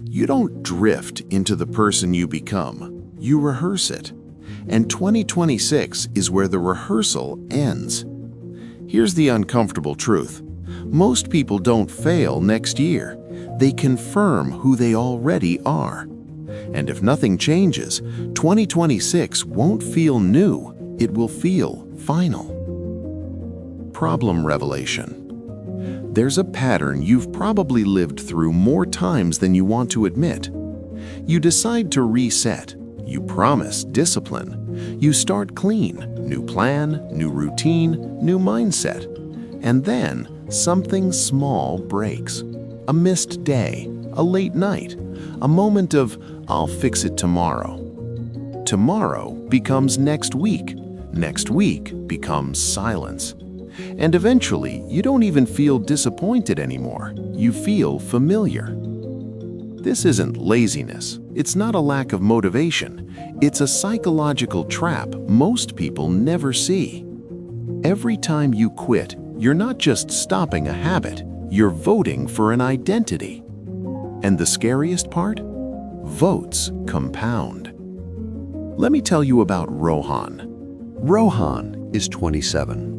You don't drift into the person you become, you rehearse it. And 2026 is where the rehearsal ends. Here's the uncomfortable truth. Most people don't fail next year. They confirm who they already are. And if nothing changes, 2026 won't feel new, it will feel final. Problem revelation. There's a pattern you've probably lived through more times than you want to admit. You decide to reset. You promise discipline. You start clean, new plan, new routine, new mindset. And then something small breaks. A missed day, a late night, a moment of, "I'll fix it tomorrow." Tomorrow becomes next week. Next week becomes silence. And eventually, you don't even feel disappointed anymore. You feel familiar. This isn't laziness. It's not a lack of motivation. It's a psychological trap most people never see. Every time you quit, you're not just stopping a habit, you're voting for an identity. And the scariest part? Votes compound. Let me tell you about Rohan. Rohan is 27.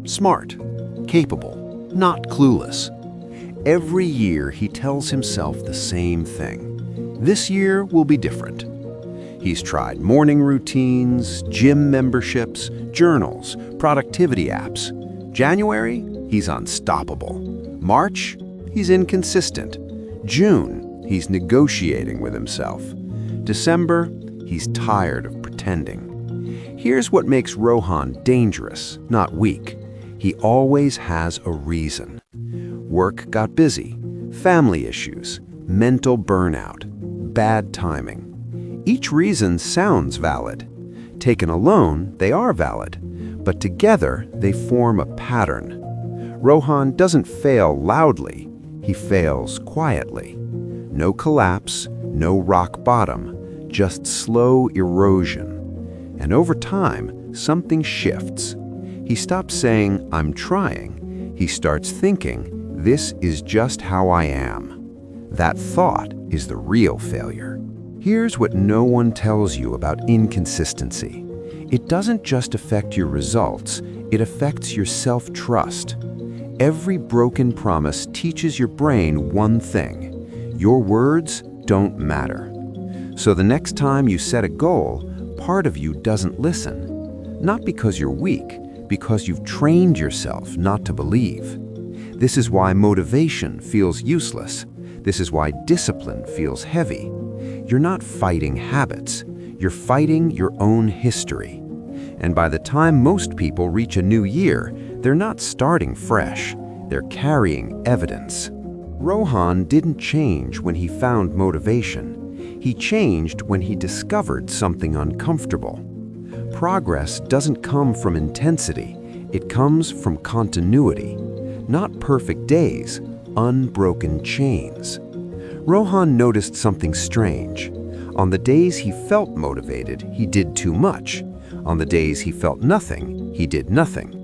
Smart, capable, not clueless. Every year he tells himself the same thing. This year will be different. He's tried morning routines, gym memberships, journals, productivity apps. January, he's unstoppable. March, he's inconsistent. June, he's negotiating with himself. December, he's tired of pretending. Here's what makes Rohan dangerous, not weak. He always has a reason. Work got busy, family issues, mental burnout, bad timing. Each reason sounds valid. Taken alone, they are valid, but together they form a pattern. Rohan doesn't fail loudly, he fails quietly. No collapse, no rock bottom, just slow erosion. And over time, something shifts. He stops saying, "I'm trying." He starts thinking, "This is just how I am." That thought is the real failure. Here's what no one tells you about inconsistency. It doesn't just affect your results, it affects your self-trust. Every broken promise teaches your brain one thing: your words don't matter. So the next time you set a goal, part of you doesn't listen. Not because you're weak, because you've trained yourself not to believe. This is why motivation feels useless. This is why discipline feels heavy. You're not fighting habits, you're fighting your own history. And by the time most people reach a new year, they're not starting fresh, they're carrying evidence. Rohan didn't change when he found motivation. He changed when he discovered something uncomfortable. Progress doesn't come from intensity, it comes from continuity. Not perfect days, unbroken chains. Rohan noticed something strange. On the days he felt motivated, he did too much. On the days he felt nothing, he did nothing.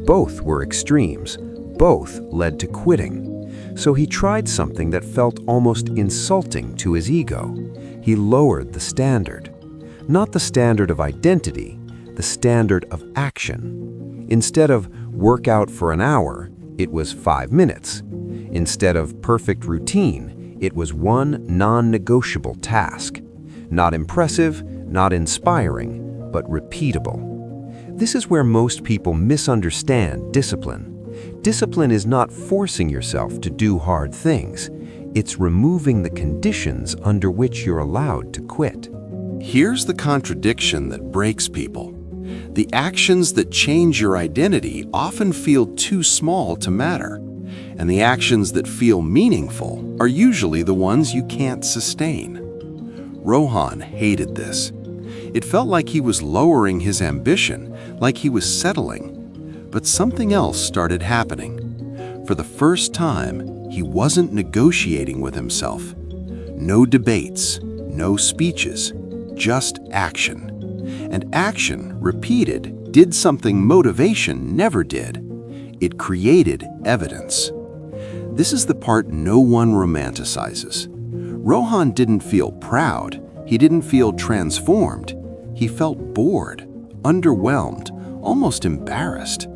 Both were extremes. Both led to quitting. So he tried something that felt almost insulting to his ego. He lowered the standard. Not the standard of identity, the standard of action. Instead of work out for an hour, it was 5 minutes. Instead of perfect routine, it was one non-negotiable task. Not impressive, not inspiring, but repeatable. This is where most people misunderstand discipline. Discipline is not forcing yourself to do hard things. It's removing the conditions under which you're allowed to quit. Here's the contradiction that breaks people. The actions that change your identity often feel too small to matter, and the actions that feel meaningful are usually the ones you can't sustain. Rohan hated this. It felt like he was lowering his ambition, like he was settling. But something else started happening. For the first time, he wasn't negotiating with himself. No debates, no speeches, just action. And action, repeated, did something motivation never did. It created evidence. This is the part no one romanticizes. Rohan didn't feel proud. He didn't feel transformed. He felt bored, underwhelmed, almost embarrassed.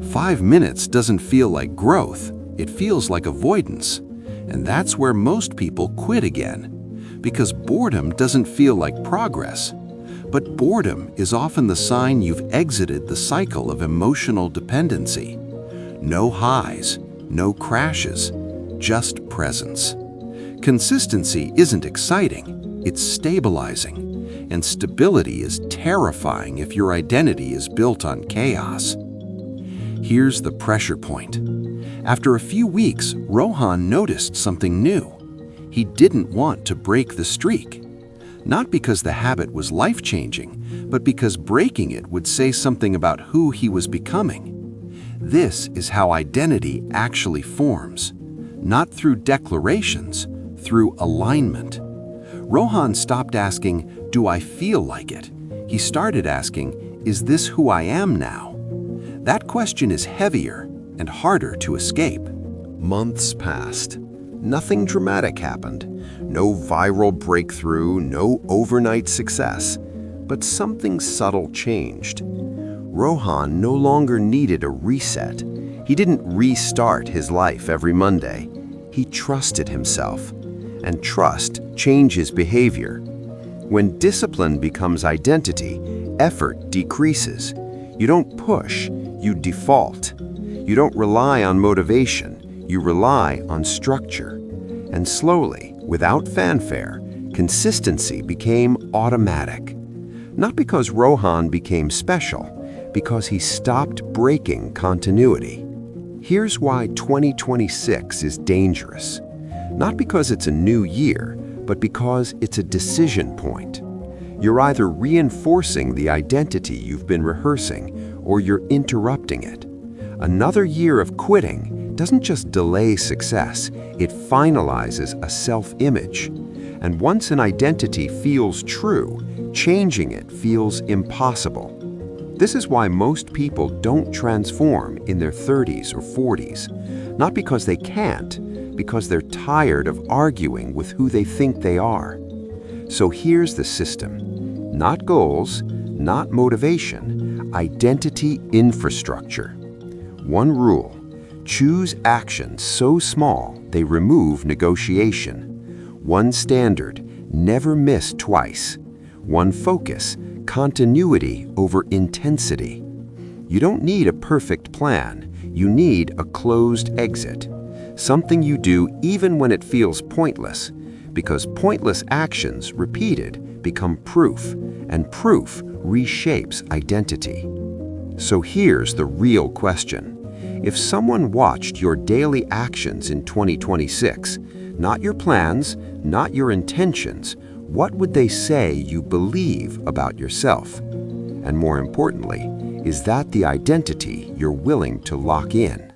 5 minutes doesn't feel like growth. It feels like avoidance. And that's where most people quit again. Because boredom doesn't feel like progress. But boredom is often the sign you've exited the cycle of emotional dependency. No highs, no crashes, just presence. Consistency isn't exciting, it's stabilizing. And stability is terrifying if your identity is built on chaos. Here's the pressure point. After a few weeks, Rohan noticed something new. He didn't want to break the streak. Not because the habit was life-changing, but because breaking it would say something about who he was becoming. This is how identity actually forms. Not through declarations, through alignment. Rohan stopped asking, "Do I feel like it?" He started asking, "Is this who I am now?" That question is heavier and harder to escape. Months passed. Nothing dramatic happened. No viral breakthrough, no overnight success. But something subtle changed. Rohan no longer needed a reset. He didn't restart his life every Monday. He trusted himself. And trust changes behavior. When discipline becomes identity, effort decreases. You don't push, you default. You don't rely on motivation, you rely on structure. And slowly, without fanfare, consistency became automatic. Not because Rohan became special, because he stopped breaking continuity. Here's why 2026 is dangerous. Not because it's a new year, but because it's a decision point. You're either reinforcing the identity you've been rehearsing, or you're interrupting it. Another year of quitting doesn't just delay success, it finalizes a self-image. And once an identity feels true, changing it feels impossible. This is why most people don't transform in their 30s or 40s. Not because they can't, because they're tired of arguing with who they think they are. So here's the system. Not goals, not motivation, identity infrastructure. One rule: choose actions so small they remove negotiation. One standard: never miss twice. One focus: continuity over intensity. You don't need a perfect plan, you need a closed exit. Something you do even when it feels pointless, because pointless actions repeated become proof, and proof reshapes identity. So here's the real question. If someone watched your daily actions in 2026, not your plans, not your intentions, what would they say you believe about yourself? And more importantly, is that the identity you're willing to lock in?